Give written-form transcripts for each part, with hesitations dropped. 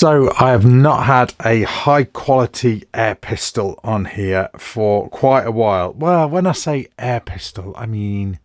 So I have not had a high quality air pistol on here for quite a while. Well, when I say air pistol, I mean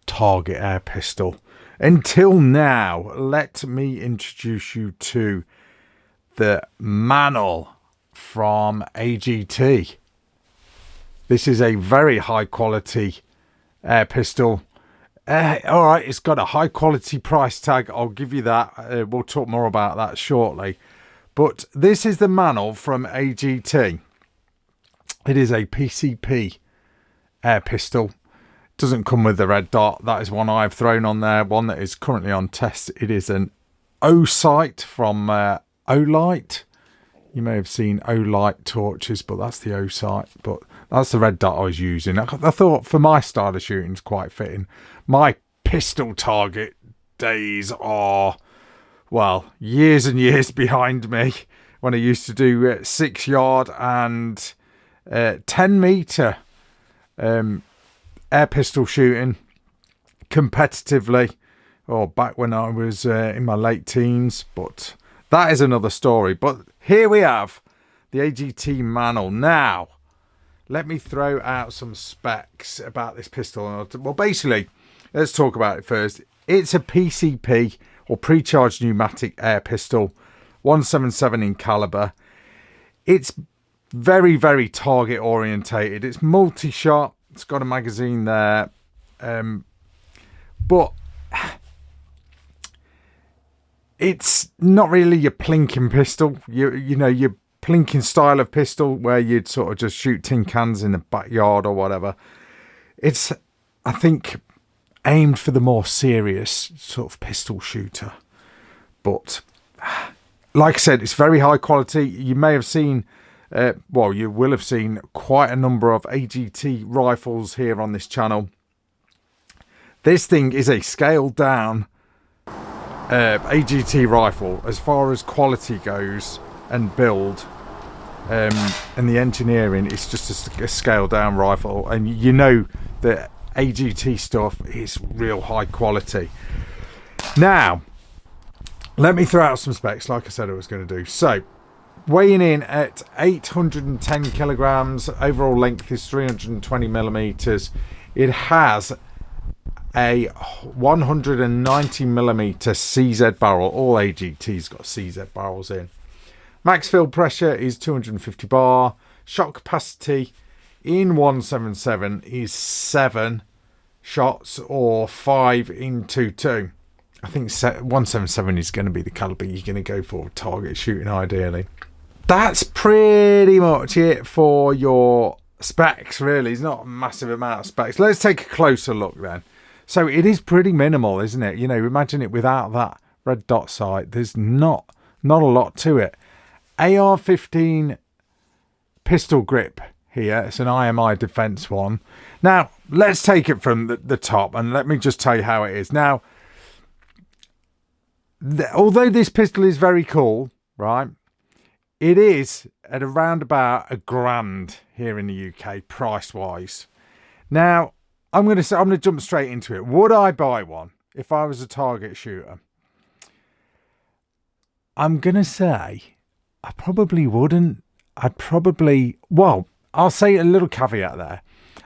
target air pistol. Until now, let me introduce you to the Manul from AGT. This is a very high quality air pistol. All right, it's got a high quality price tag. I'll give you that. We'll talk more about that shortly. But this is the Manul from AGT. It is a PCP air pistol. Doesn't come with the red dot. That is one I've thrown on there. One that is currently on test. It is an O-sight from O-Light. You may have seen O-Light torches, but that's the O-sight. But that's the red dot I was using. I thought for my style of shooting, it's quite fitting. My pistol target days are, well, years and years behind me. When I used to do 6 yard and 10 meter air pistol shooting competitively, or back when I was in my late teens. But that is another story. But here we have the AGT Manul. Now, let me throw out some specs about this pistol. Well, basically, let's talk about it first. It's a PCP, or pre-charged pneumatic air pistol, 177 in caliber. It's very, very target orientated. It's multi-shot. It's got a magazine there. But it's not really your plinking pistol. You know, your plinking style of pistol where you'd sort of just shoot tin cans in the backyard or whatever. It's, I think, aimed for the more serious sort of pistol shooter. But like I said, it's very high quality. You may have seen, well, you will have seen quite a number of AGT rifles here on this channel. This thing is a scaled down AGT rifle as far as quality goes and build. And the engineering is just a scaled down rifle, and you know that AGT stuff is real high quality. Now, let me throw out some specs like I said I was going to do. So, weighing in at 810 kilograms, overall length is 320 millimeters. It has a 190 millimeter CZ barrel. All AGT's got CZ barrels in. Max field pressure is 250 bar. Shot capacity in 177 is 7 shots, or 5 in 2.2. I think 177 is going to be the caliber you're going to go for target shooting ideally. That's pretty much it for your specs, really. It's not a massive amount of specs. Let's take a closer look then. So it is pretty minimal, isn't it? You know, imagine it without that red dot sight. There's not a lot to it. AR-15 pistol grip here. It's an IMI defense one. Now, let's take it from the top, and let me just tell you how it is. Now, although this pistol is very cool, right, it is at around about $1,000 here in the UK, price-wise. Now, I'm going to jump straight into it. Would I buy one if I was a target shooter? I'm going to say I probably wouldn't. Well, I'll say a little caveat there.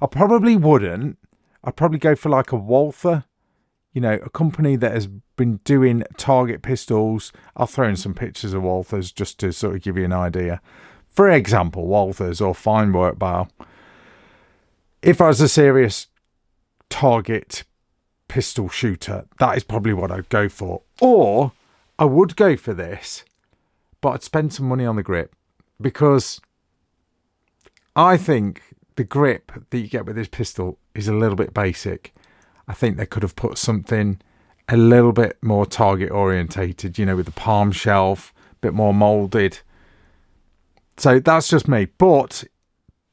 I probably wouldn't. I'd probably go for like a Walther, you know, a company that has been doing target pistols. I'll throw in some pictures of Walthers just to sort of give you an idea. For example, Walthers or Fine Work Barrel. If I was a serious target pistol shooter, that is probably what I'd go for. Or I would go for this, but I'd spend some money on the grip, because I think the grip that you get with this pistol is a little bit basic. I think they could have put something a little bit more target orientated, you know, with the palm shelf, a bit more molded. So that's just me. But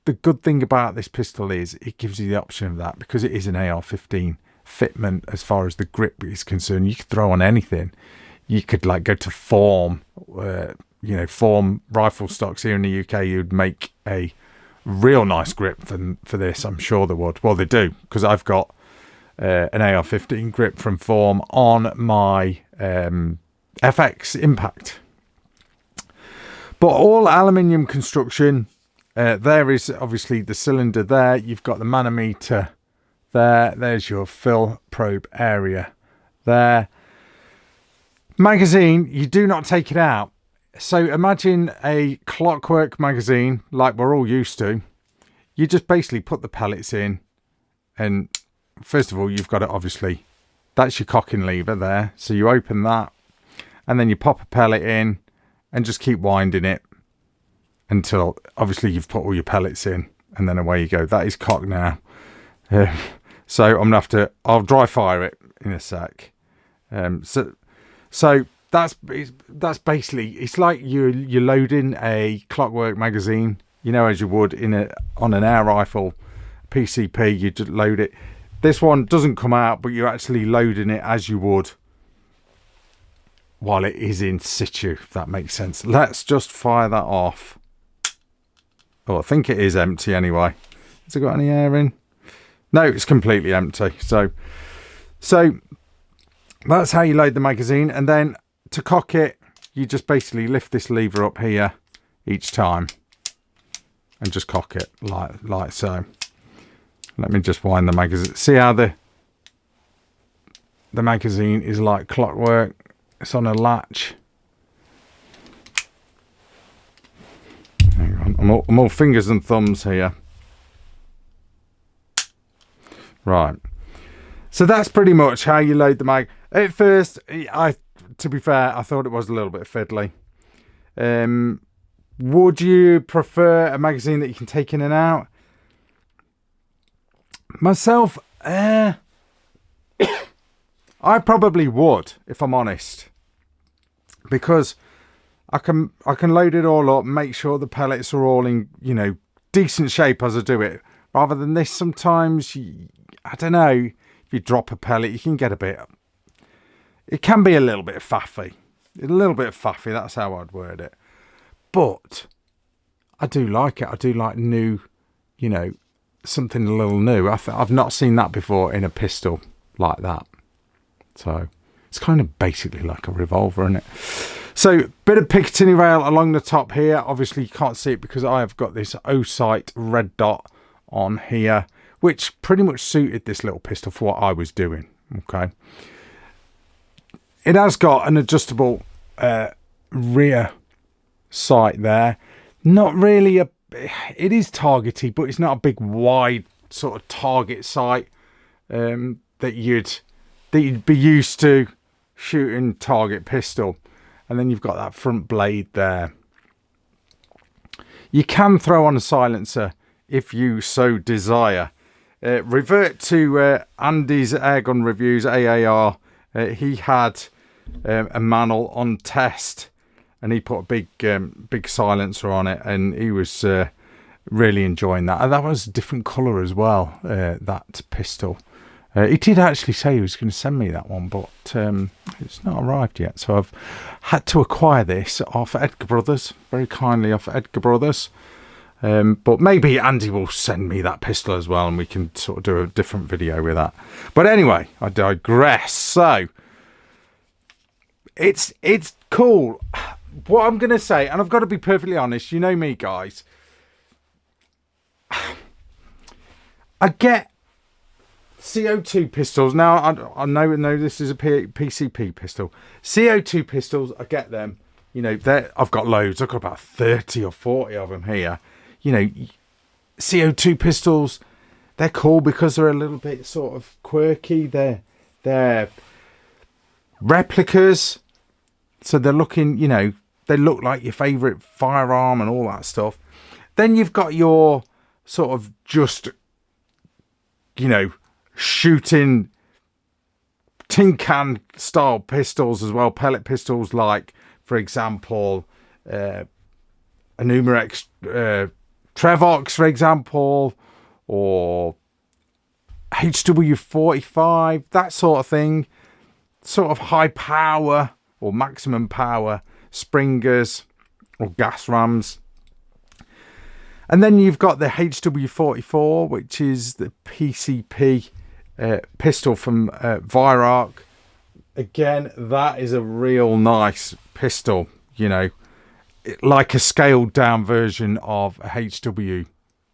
the good thing about this pistol is it gives you the option of that, because it is an AR-15 fitment as far as the grip is concerned. You could throw on anything. You could like go to Form, you know, Form rifle stocks here in the UK. You'd make a real nice grip for this. I'm sure they would. Well, they do, because I've got an AR-15 grip from Form on my FX Impact. But all aluminium construction. There is obviously the cylinder there. You've got the manometer there. There's your fill probe area there. Magazine, you do not take it out. So imagine a clockwork magazine like we're all used to. You just basically put the pellets in, and first of all, you've got it, obviously, that's your cocking lever there. So you open that, and then you pop a pellet in and just keep winding it until obviously you've put all your pellets in, and then away you go. That is cocked now. So I'm gonna have to, I'll dry fire it in a sec. So that's basically, it's like you're loading a clockwork magazine, you know, as you would on an air rifle PCP. You just load it. This one doesn't come out, but you're actually loading it as you would while it is in situ, if that makes sense. Let's just fire that off. Oh, I think it is empty anyway. Has it got any air in? No, it's completely empty. So that's how you load the magazine. And then to cock it, you just basically lift this lever up here each time and just cock it like so. Let me just wind the magazine. See how the magazine is like clockwork. It's on a latch. Hang on, I'm all fingers and thumbs here. Right. So that's pretty much how you load the mag. At first, to be fair, I thought it was a little bit fiddly. Would you prefer a magazine that you can take in and out? Myself, I probably would, if I'm honest, because I can load it all up, make sure the pellets are all in, you know, decent shape as I do it. Rather than this, sometimes I don't know, if you drop a pellet, you can get a bit. It can be a little bit faffy. That's how I'd word it. But I do like it. I do like new, you know, something a little new. I've not seen that before in a pistol like that. So it's kind of basically like a revolver, isn't it? So bit of Picatinny rail along the top here. Obviously you can't see it because I have got this O-sight red dot on here, which pretty much suited this little pistol for what I was doing. Okay. It has got an adjustable rear sight there. Not really it is targety, but it's not a big wide sort of target sight that you'd be used to shooting target pistol. And then you've got that front blade there. You can throw on a silencer if you so desire. Revert to Andy's Airgun Reviews, AAR. He had a Manel on test, and he put a big silencer on it, and he was really enjoying that. And that was a different colour as well, that pistol. He did actually say he was going to send me that one, but it's not arrived yet. So I've had to acquire this off Edgar Brothers, very kindly off Edgar Brothers. But maybe Andy will send me that pistol as well, and we can sort of do a different video with that. But anyway, I digress. So it's cool. What I'm going to say, and I've got to be perfectly honest, you know me, guys. I get CO2 pistols. Now, I know this is a PCP pistol. CO2 pistols, I get them. You know, I've got loads. I've got about 30 or 40 of them here. You know, CO2 pistols, they're cool because they're a little bit sort of quirky. They're replicas. So they're looking, you know, they look like your favourite firearm and all that stuff. Then you've got your sort of just, you know, shooting tin can style pistols as well. Pellet pistols like, for example, a Numerex Trevox, for example, or HW45, that sort of thing. Sort of high power or maximum power Springers or gas rams. And then you've got the HW44, which is the PCP pistol from Viroc. Again, that is a real nice pistol, you know. like a scaled down version of a HW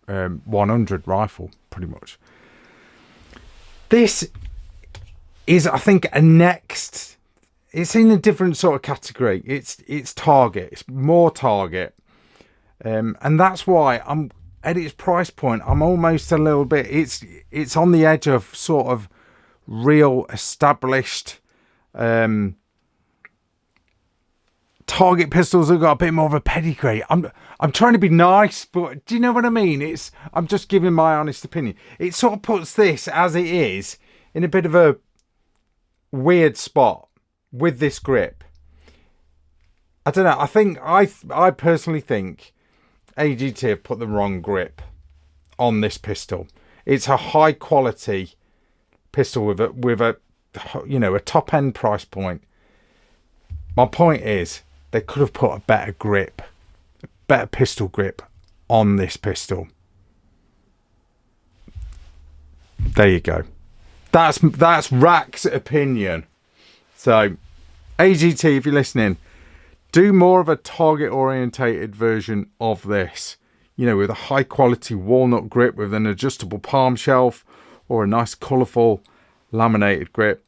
100 rifle, pretty much. This is, I think, a next. It's in a different sort of category. It's target. It's more target, and that's why I'm at its price point. I'm almost a little bit. It's on the edge of sort of real established target pistols have got a bit more of a pedigree. I'm trying to be nice, but do you know what I mean? I'm just giving my honest opinion. It sort of puts this as it is in a bit of a weird spot with this grip. I don't know. I think I personally think AGT have put the wrong grip on this pistol. It's a high quality pistol with a a top end price point. My point is, they could have put a better grip, a better pistol grip on this pistol. There you go. That's Rack's opinion. So, AGT, if you're listening, do more of a target orientated version of this. With a high quality walnut grip with an adjustable palm shelf or a nice colourful laminated grip.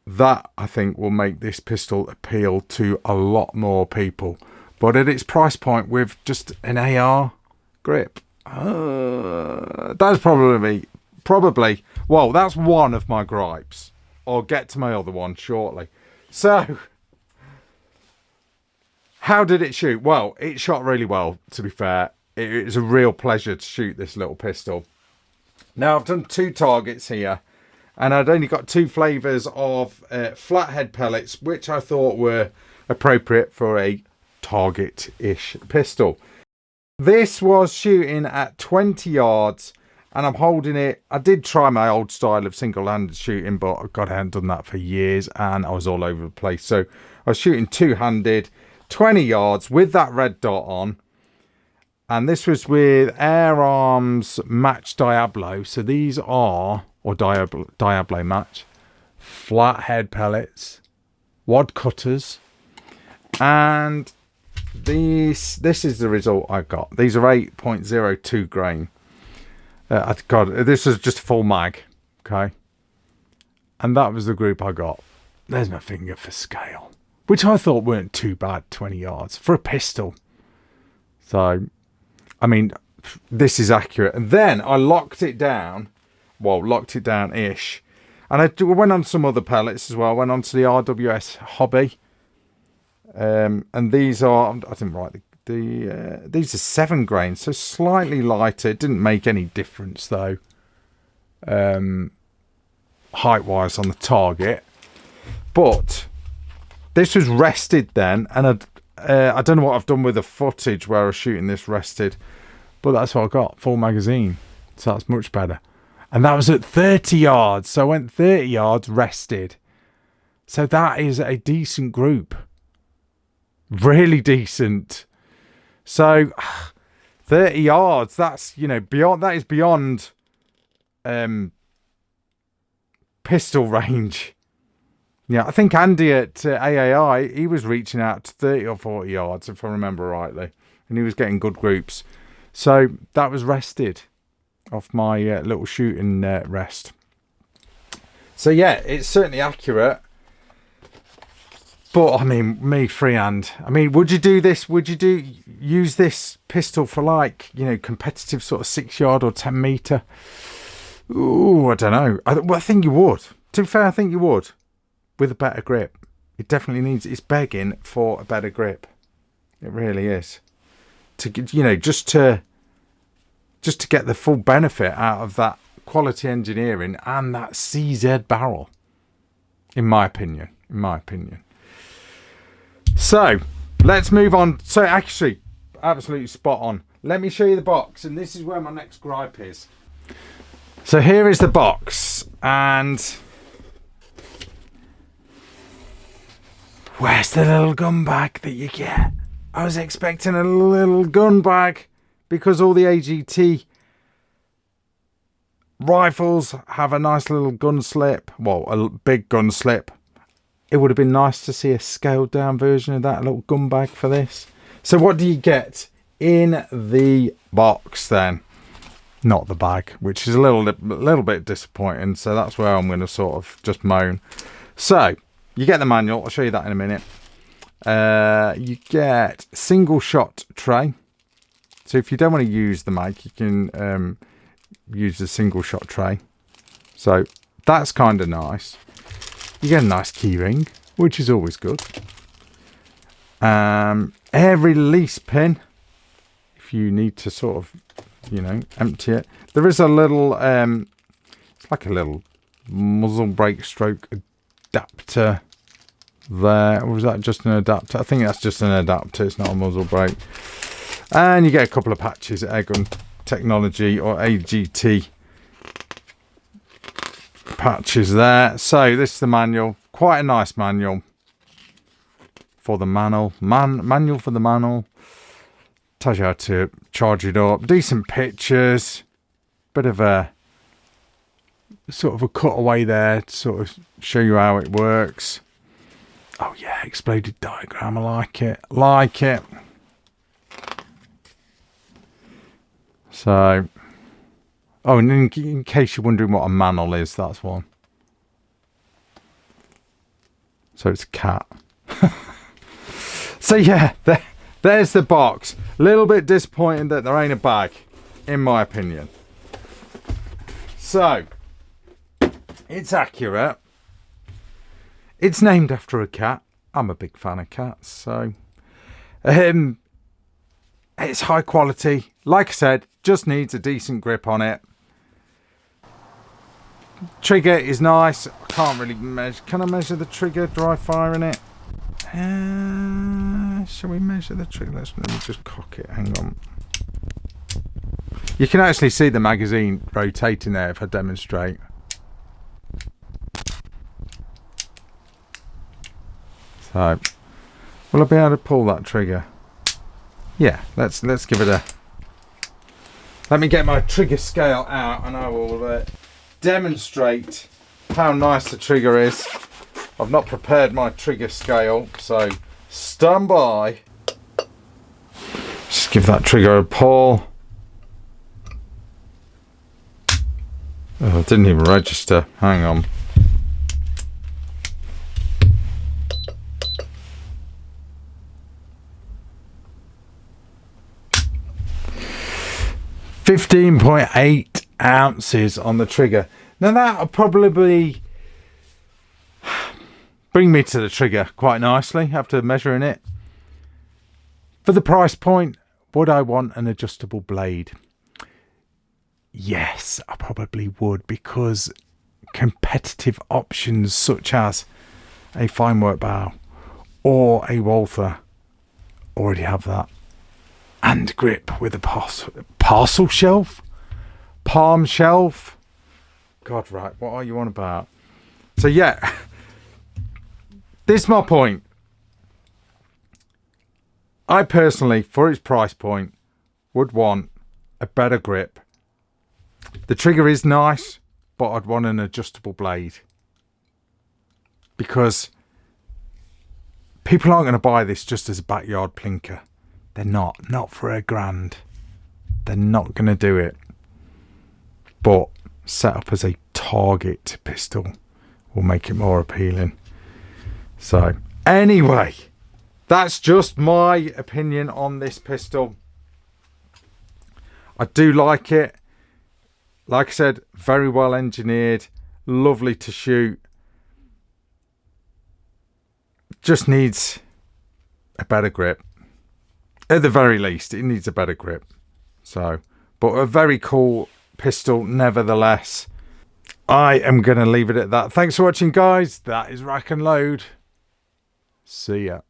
That, I think, will make this pistol appeal to a lot more people. But at its price point with just an AR grip, that's probably, well, that's one of my gripes. I'll get to my other one shortly. So, how did it shoot? Well, it shot really well, to be fair. It was a real pleasure to shoot this little pistol. Now, I've done 2 targets here. And I'd only got 2 flavours of flathead pellets, which I thought were appropriate for a target-ish pistol. This was shooting at 20 yards, and I'm holding it. I did try my old style of single-handed shooting, but God, I hadn't done that for years, and I was all over the place. So I was shooting two-handed, 20 yards with that red dot on. And this was with Air Arms Match Diablo. So these are... or Diablo Match, flathead pellets, wad cutters, and this is the result I got. These are 8.02 grain. God, this was just a full mag, okay? And that was the group I got. There's my finger for scale, which I thought weren't too bad, 20 yards, for a pistol. So, I mean, this is accurate. And then I locked it down. Well, locked it down-ish. And I went on some other pellets as well. I went on to the RWS Hobby. And these are... I didn't write these are 7 grains, so slightly lighter. It didn't make any difference, though. Height-wise on the target. But this was rested then. And I don't know what I've done with the footage where I was shooting this rested. But that's what I got. Full magazine. So that's much better. And that was at 30 yards. So I went 30 yards rested. So that is a decent group. Really decent. So 30 yards, that's, beyond, that is beyond pistol range. Yeah, I think Andy at AAI, he was reaching out to 30 or 40 yards, if I remember rightly. And he was getting good groups. So that was rested off my little shooting rest. So yeah, it's certainly accurate. But I mean, me freehand. I mean, would you do this? Would you use this pistol for competitive sort of 6 yard or 10 meter? Ooh, I don't know. I think you would. To be fair, I think you would, with a better grip. It definitely needs. It's begging for a better grip. It really is. To just to get the full benefit out of that quality engineering and that CZ barrel, in my opinion. So, let's move on. So, actually, absolutely spot on. Let me show you the box, and this is where my next gripe is. So, here is the box, and where's the little gun bag that you get? I was expecting a little gun bag, because all the AGT rifles have a nice little gun slip. Well, a big gun slip. It would have been nice to see a scaled down version of that little gun bag for this. So what do you get in the box then? Not the bag, which is a little bit disappointing. So that's where I'm going to sort of just moan. So you get the manual. I'll show you that in a minute. You get single shot tray. So if you don't want to use the mag, you can use the single shot tray. So that's kind of nice. You get a nice key ring, which is always good. Air release pin, if you need to sort of, you know, empty it. There is a little, it's like a little muzzle brake stroke adapter there. Or was that just an adapter? I think that's just an adapter. It's not a muzzle brake. And you get a couple of patches, Airgun Technology or AGT patches there. So this is the manual. Quite a nice manual for the Manel. Manual for the Manel. Tells you how to charge it up. Decent pictures. Bit of a sort of a cutaway there to sort of show you how it works. Oh yeah, exploded diagram. I like it. Like it. So, oh, and in case you're wondering what a Manel is, that's one. So it's a cat. So yeah, there's the box. A little bit disappointing that there ain't a bag, in my opinion. So, it's accurate. It's named after a cat. I'm a big fan of cats, so it's high quality. Like I said, just needs a decent grip on it. Trigger is nice. I can't really measure. Can I measure the trigger? Dry firing it? Shall we measure the trigger? Let me just cock it. Hang on. You can actually see the magazine rotating there if I demonstrate. So, will I be able to pull that trigger? Yeah, let's give it a... Let me get my trigger scale out and I will demonstrate how nice the trigger is. I've not prepared my trigger scale, so stand by. Just give that trigger a pull. Oh, it didn't even register. Hang on. .8 ounces on the trigger. Now that'll probably bring me to the trigger quite nicely after measuring it. For the price point, would I want an adjustable blade? Yes, I probably would, because competitive options such as a fine work bow or a Walther already have that. And grip with a parcel shelf? Palm shelf? God, right, what are you on about? So yeah, this is my point. I personally, for its price point, would want a better grip. The trigger is nice, but I'd want an adjustable blade. Because people aren't going to buy this just as a backyard plinker. They're not for $1,000. They're not going to do it. But set up as a target pistol will make it more appealing. So anyway, that's just my opinion on this pistol. I do like it. Like I said, very well engineered, lovely to shoot. Just needs a better grip. At the very least, it needs a better grip. So, but a very cool pistol nevertheless. I am going to leave it at that. Thanks for watching, guys. That is Rack and Load. See ya.